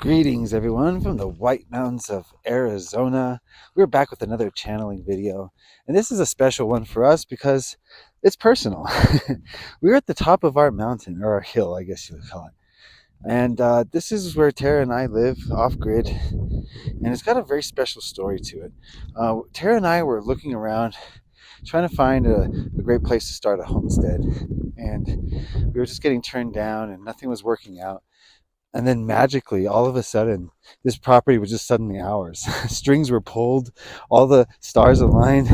Greetings, everyone, from the White Mountains of Arizona. We're back with another channeling video, and this is a special one for us because it's personal. We're at the top of our mountain, or our hill, I guess you would call it. And this is where Tara and I live off grid, and it's got a very special story to it. Tara and I were looking around trying to find a great place to start a homestead, and we were just getting turned down, and nothing was working out. And then magically, all of a sudden, this property was just suddenly ours. Strings were pulled, all the stars aligned,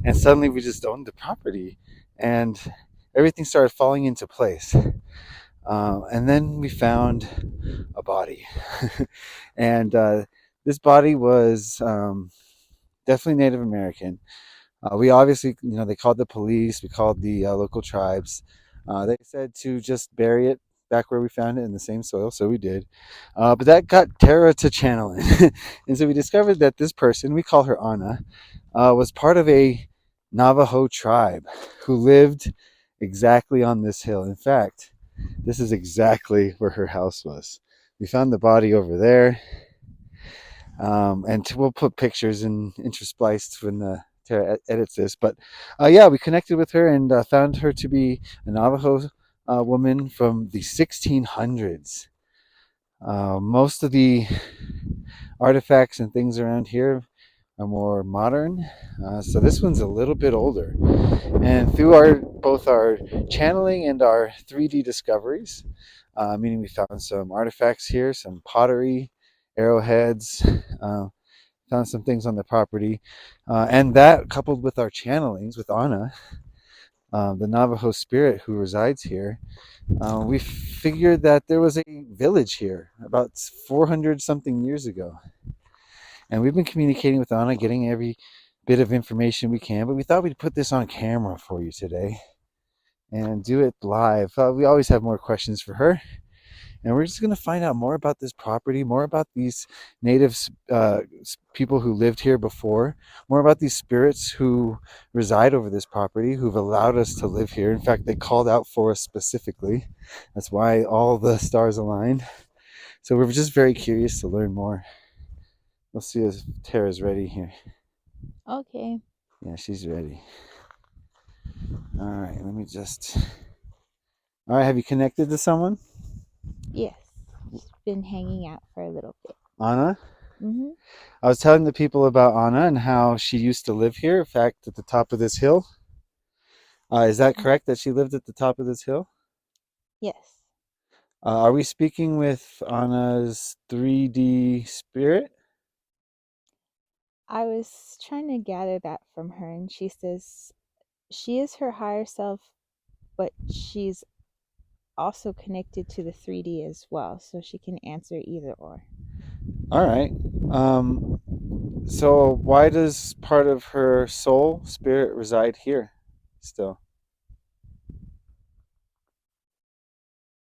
and suddenly we just owned the property. And everything started falling into place. And then we found a body. and this body was definitely Native American. We obviously, they called the police, we called the local tribes. They said to just bury it back where we found it in the same soil, so we did. But that got Tara to channeling. And so we discovered that this person, we call her Anna, was part of a Navajo tribe who lived exactly on this hill. In fact, this is exactly where her house was. We found the body over there, and we'll put pictures in interspliced when Tara edits this. But yeah, we connected with her and found her to be a Navajo woman from the 1600s. Most of the artifacts and things around here are more modern, so this one's a little bit older. And through our both our channeling and our 3D discoveries, meaning we found some artifacts here, some pottery, arrowheads, found some things on the property, and that coupled with our channelings with Anna, the Navajo spirit who resides here, we figured that there was a village here about 400 something years ago. And we've been communicating with Anna, getting every bit of information we can, but we thought we'd put this on camera for you today and do it live. We always have more questions for her, and we're just going to find out more about this property, more about these native people who lived here before, more about these spirits who reside over this property, who've allowed us to live here. In fact, they called out for us specifically. That's why all the stars aligned. So we're just very curious to learn more. We'll see if Tara's ready here. Okay. Yeah, she's ready. All right, let me just. All right, have you connected to someone? Yes. Just been hanging out for a little bit. Anna? Mm-hmm. I was telling the people about Anna and how she used to live here, in fact, at the top of this hill. Is that correct that she lived at the top of this hill? Yes. Are we speaking with Anna's 3D spirit? I was trying to gather that from her, and she says she is her higher self, but she's also connected to the 3D as well, so she can answer either or. All right. Um, so why does part of her soul spirit reside here still?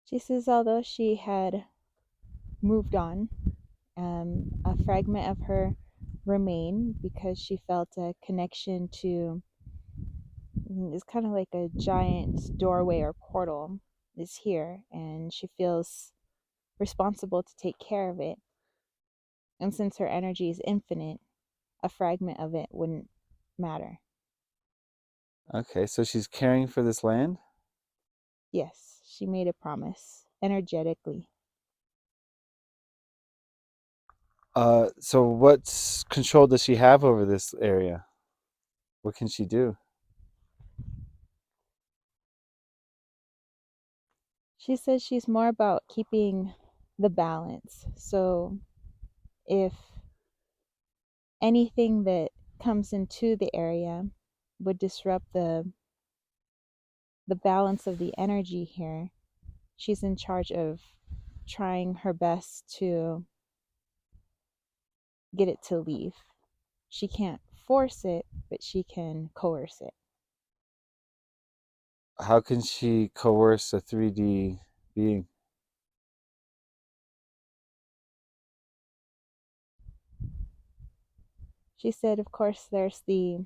She says although she had moved on, a fragment of her remained because she felt a connection to. It's kind of like a giant doorway or portal is here, and she feels responsible to take care of it. And since her energy is infinite, a fragment of it wouldn't matter. Okay, so she's caring for this land? Yes, she made a promise energetically. So what control does she have over this area? What can she do? She says she's more about keeping the balance. So if anything that comes into the area would disrupt the balance of the energy here, she's in charge of trying her best to get it to leave. She can't force it, but she can coerce it. How can she coerce a 3D being? She said, of course, there's the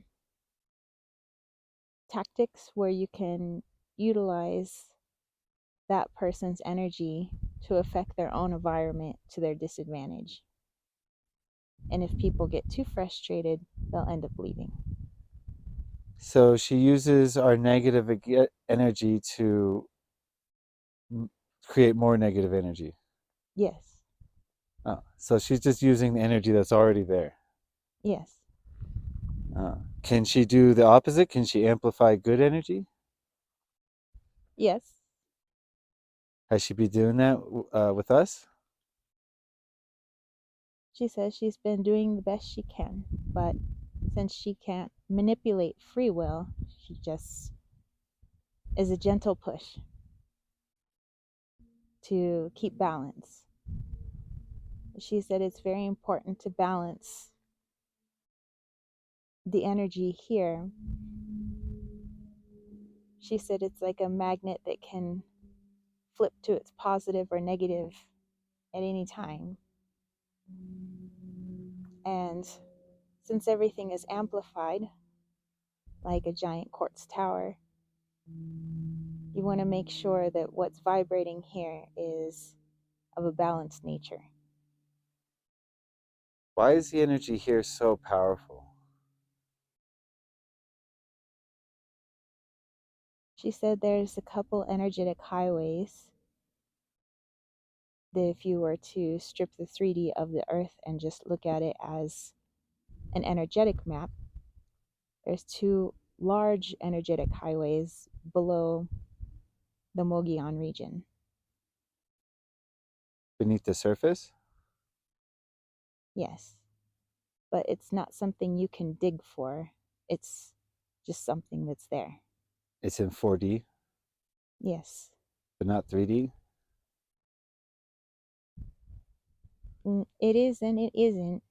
tactics where you can utilize that person's energy to affect their own environment to their disadvantage. And if people get too frustrated, they'll end up leaving. So she uses our negative energy to create more negative energy. Yes, Oh, so she's just using the energy that's already there. yes, Can she do the opposite? Can she amplify good energy? yes. Has she been doing that with us? She says she's been doing the best she can, but since she can't manipulate free will, she just is a gentle push to keep balance. She said it's very important to balance the energy here. She said it's like a magnet that can flip to its positive or negative at any time. And since everything is amplified, like a giant quartz tower, you want to make sure that what's vibrating here is of a balanced nature. Why is the energy here so powerful? She said there's a couple energetic highways that if you were to strip the 3D of the earth and just look at it as an energetic map, there's two large energetic highways below the Mogollon region. Beneath the surface? Yes, but it's not something you can dig for. It's just something that's there. It's in 4D, Yes. but not 3D. It is and it isn't.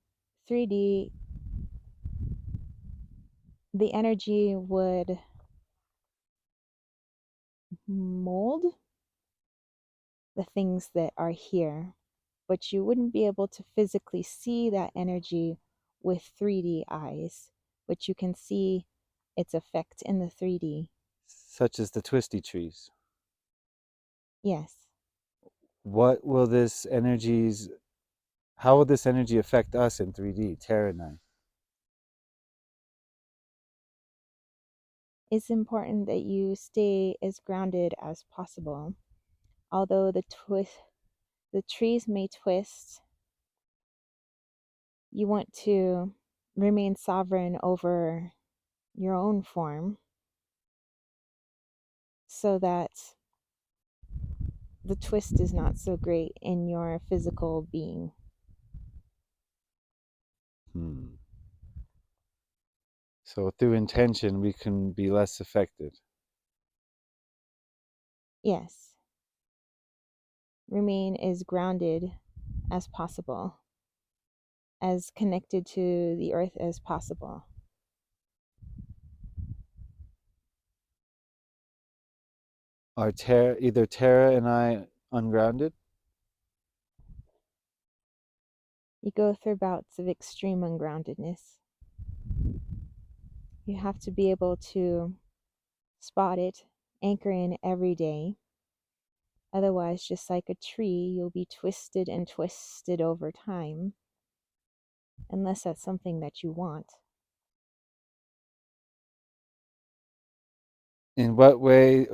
3D, the energy would mold the things that are here, but you wouldn't be able to physically see that energy with 3D eyes, but you can see its effect in the 3D. Such as the twisty trees. Yes. What will this energies How will this energy affect us in 3D, Tara and I? It's important that you stay as grounded as possible. Although the trees may twist, you want to remain sovereign over your own form so that the twist is not so great in your physical being. Hmm. So through intention, we can be less affected. Yes, remain as grounded as possible, as connected to the earth as possible. Are either Tara and I ungrounded? You go through bouts of extreme ungroundedness. You have to be able to spot it, anchor in every day. Otherwise, just like a tree, you'll be twisted and twisted over time, unless that's something that you want. In what way?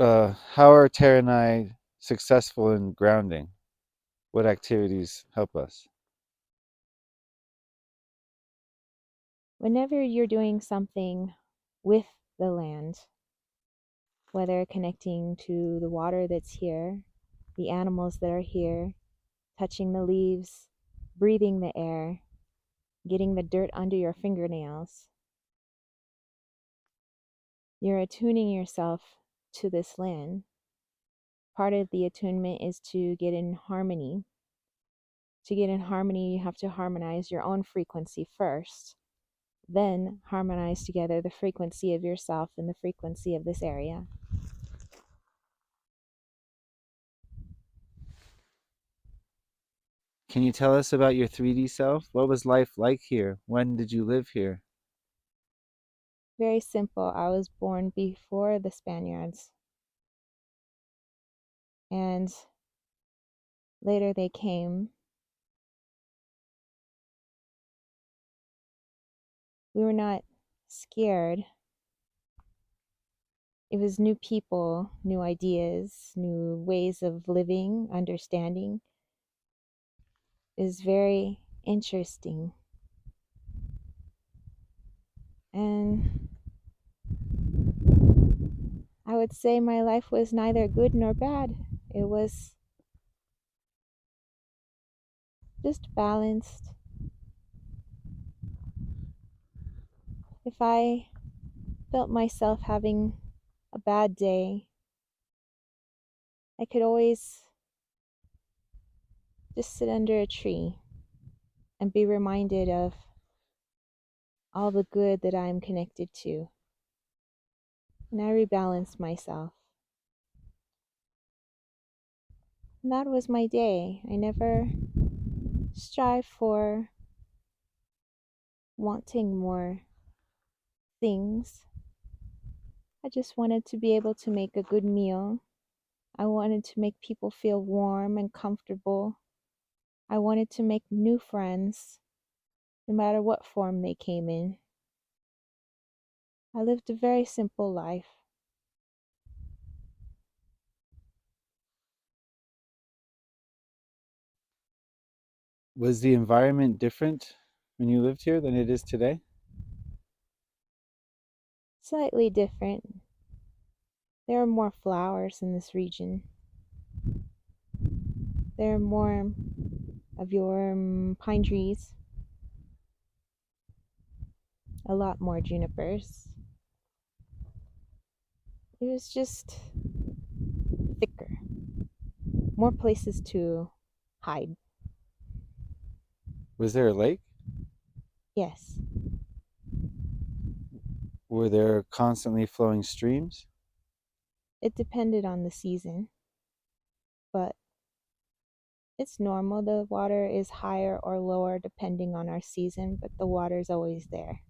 How are Tara and I successful in grounding? What activities help us? Whenever you're doing something with the land, whether connecting to the water that's here, the animals that are here, touching the leaves, breathing the air, getting the dirt under your fingernails, you're attuning yourself to this land. Part of the attunement is to get in harmony. To get in harmony, you have to harmonize your own frequency first, then harmonize together the frequency of yourself and the frequency of this area. Can you tell us about your 3D self? What was life like here? When did you live here? Very simple. I was born before the Spaniards, and Later they came. We were not scared. It was new people, new ideas, new ways of living, understanding. It was very interesting. And I would say my life was neither good nor bad. It was just balanced. If I felt myself having a bad day, I could always just sit under a tree and be reminded of all the good that I'm connected to. And I rebalanced myself. And that was my day. I never strive for wanting more things. I just wanted to be able to make a good meal. I wanted to make people feel warm and comfortable. I wanted to make new friends, no matter what form they came in. I lived a very simple life. Was the environment different when you lived here than it is today? Slightly different. There are more flowers in this region. There are more of your pine trees, a lot more junipers. It was just thicker, more places to hide. Was there a lake? Yes, Were there constantly flowing streams? it depended on the season, but it's normal. The water is higher or lower depending on our season, but the water is always there.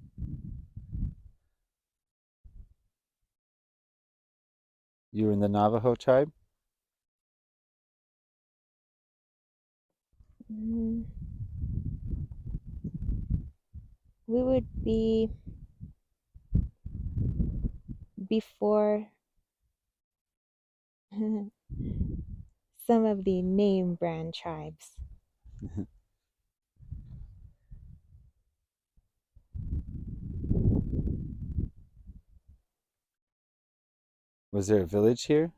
You were in the Navajo tribe? Mm, we would be before some of the name brand tribes. Was there a village here?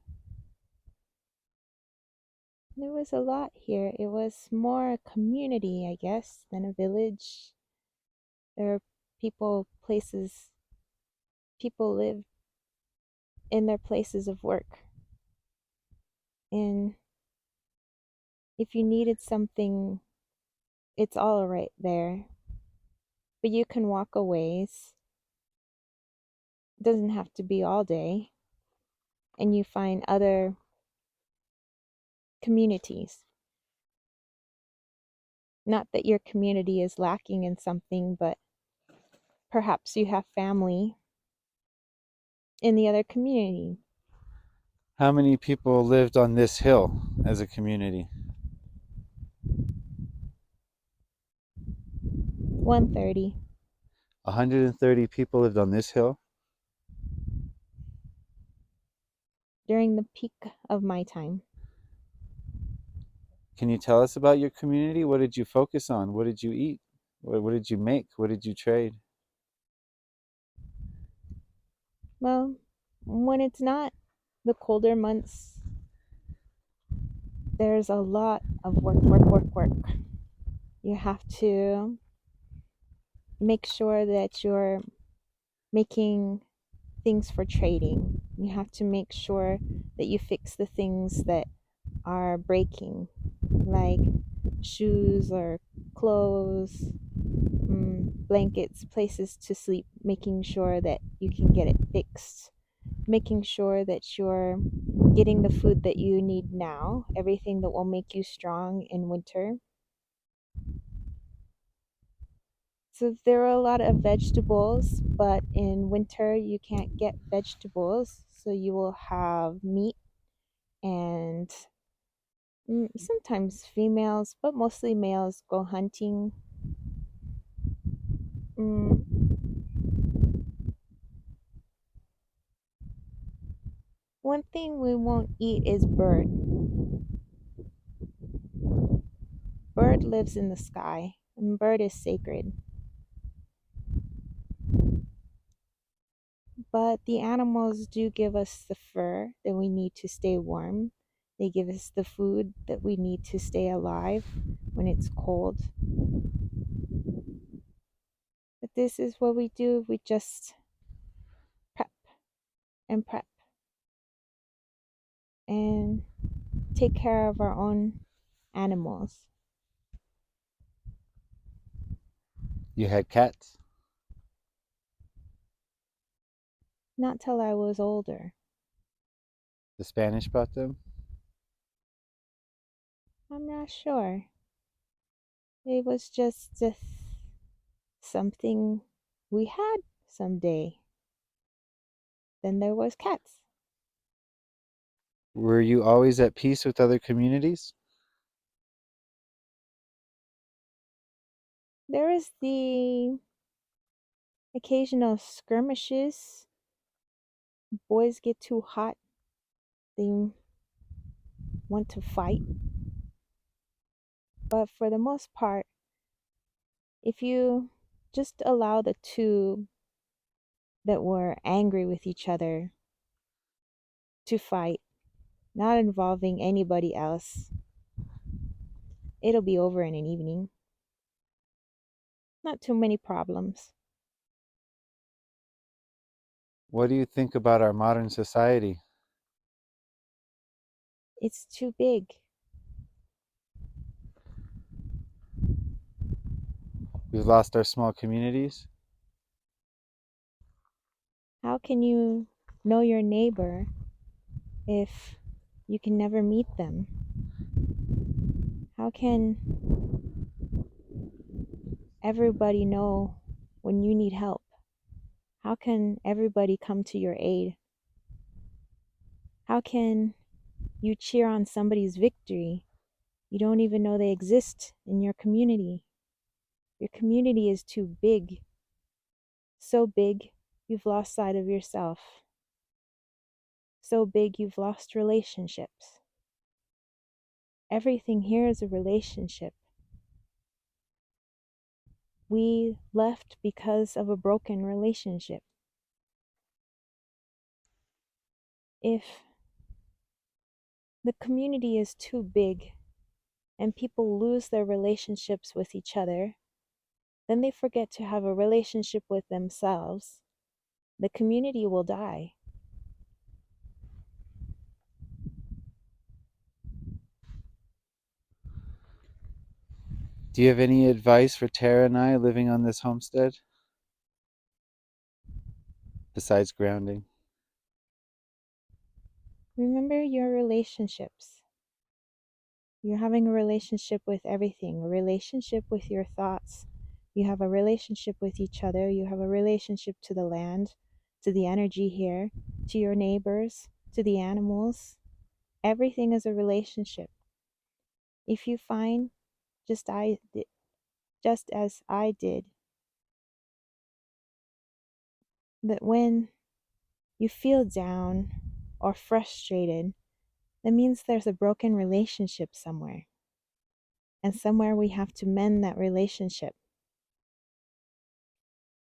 There was a lot here. It was more a community, I guess, than a village. There are places, people live in their places of work. And if you needed something, it's all right there. But you can walk a ways. It doesn't have to be all day. And you find other communities. Not that your community is lacking in something, but perhaps you have family in the other community. How many people lived on this hill as a community? 130 130 people lived on this hill. during the peak of my time. Can you tell us about your community? What did you focus on? What did you eat? What did you make? What did you trade? Well, when it's not the colder months, there's a lot of work, work, work, work. You have to make sure that you're making things for trading. You have to make sure that you fix the things that are breaking, like shoes or clothes, blankets, places to sleep, making sure that you can get it fixed, making sure that you're getting the food that you need now, everything that will make you strong in winter. So there are a lot of vegetables, but in winter you can't get vegetables, so you will have meat and Sometimes females, but mostly males go hunting. Mm, One thing we won't eat is bird. Bird lives in the sky, and bird is sacred. But the animals do give us the fur that we need to stay warm. They give us the food that we need to stay alive when it's cold. But this is what we do. We just prep and prep and take care of our own animals. You had cats. Not till I was older. The Spanish brought them. I'm not sure. It was just something we had someday. Then there was cats. Were you always at peace with other communities? There is the occasional skirmishes. Boys get too hot. They want to fight. But for the most part, if you just allow the two that were angry with each other to fight, not involving anybody else, it'll be over in an evening. Not too many problems. What do you think about our modern society? It's too big. We've lost our small communities. How can you know your neighbor if you can never meet them? How can everybody know when you need help? How can everybody come to your aid? How can you cheer on somebody's victory? You don't even know they exist in your community. Your community is too big, so big you've lost sight of yourself, so big you've lost relationships. Everything here is a relationship. We left because of a broken relationship. If the community is too big and people lose their relationships with each other, then they forget to have a relationship with themselves. The community will die. Do you have any advice for Tara and I living on this homestead besides grounding? Remember your relationships. You're having a relationship with everything, a relationship with your thoughts. You have a relationship with each other. You have a relationship to the land, to the energy here, to your neighbors, to the animals. Everything is a relationship. If you find, just as I did, that when you feel down or frustrated, that means there's a broken relationship somewhere. And somewhere we have to mend that relationship.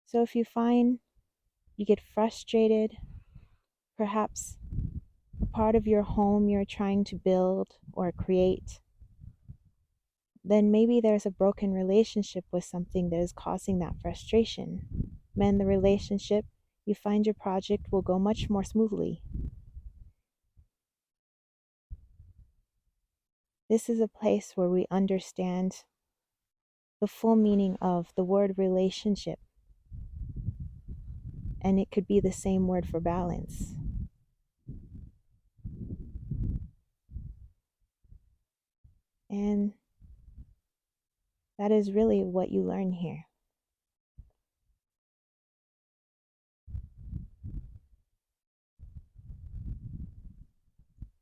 So if you find you get frustrated, perhaps a part of your home you're trying to build or create, then maybe there's a broken relationship with something that is causing that frustration. Mend the relationship, you find your project will go much more smoothly. This is a place where we understand the full meaning of the word relationship, and it could be the same word for balance. And that is really what you learn here.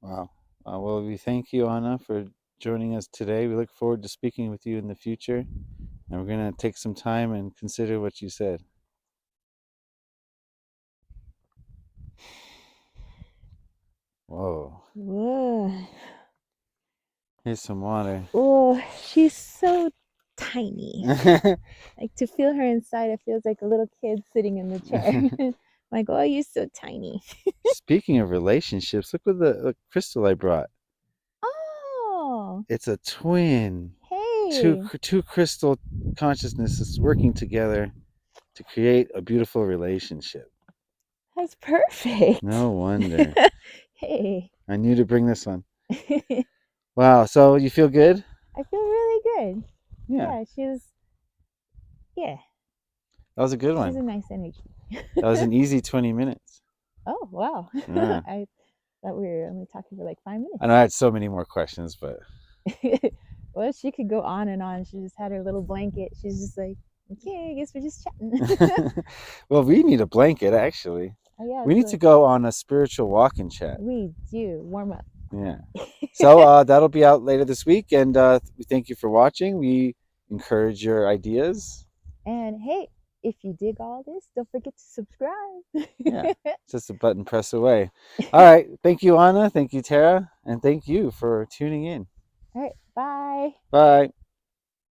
Wow. Well, we thank you, Anna, for joining us today. We look forward to speaking with you in the future. And we're going to take some time and consider what you said. Whoa. Whoa. Here's some water. Oh, she's so tiny. Like to feel her inside, it feels like a little kid sitting in the chair. Like, oh, you're so tiny. Speaking of relationships, look what the crystal I brought. Oh, It's a twin. hey, Two crystal consciousnesses working together to create a beautiful relationship. that's perfect. No wonder. Hey, I knew to bring this one. I Wow. So you feel good? feel really good. Yeah. Yeah, yeah, That was a good she's one. a nice energy. That was an easy 20 minutes. Oh, wow. Yeah. I thought we were only talking for like 5 minutes. I know I had so many more questions, but Well, she could go on and on. She just had her little blanket. She's just like, okay, I guess we're just chatting. well, we need a blanket actually. Oh, yeah, We need to go on a spiritual walk and chat. we do warm up. Yeah. So that'll be out later this week, and we thank you for watching. We encourage your ideas. And hey, if you dig all this, don't forget to subscribe. Yeah, just a button press away. All right. Thank you, Anna. Thank you, Tara. And thank you for tuning in. All right, bye. Bye.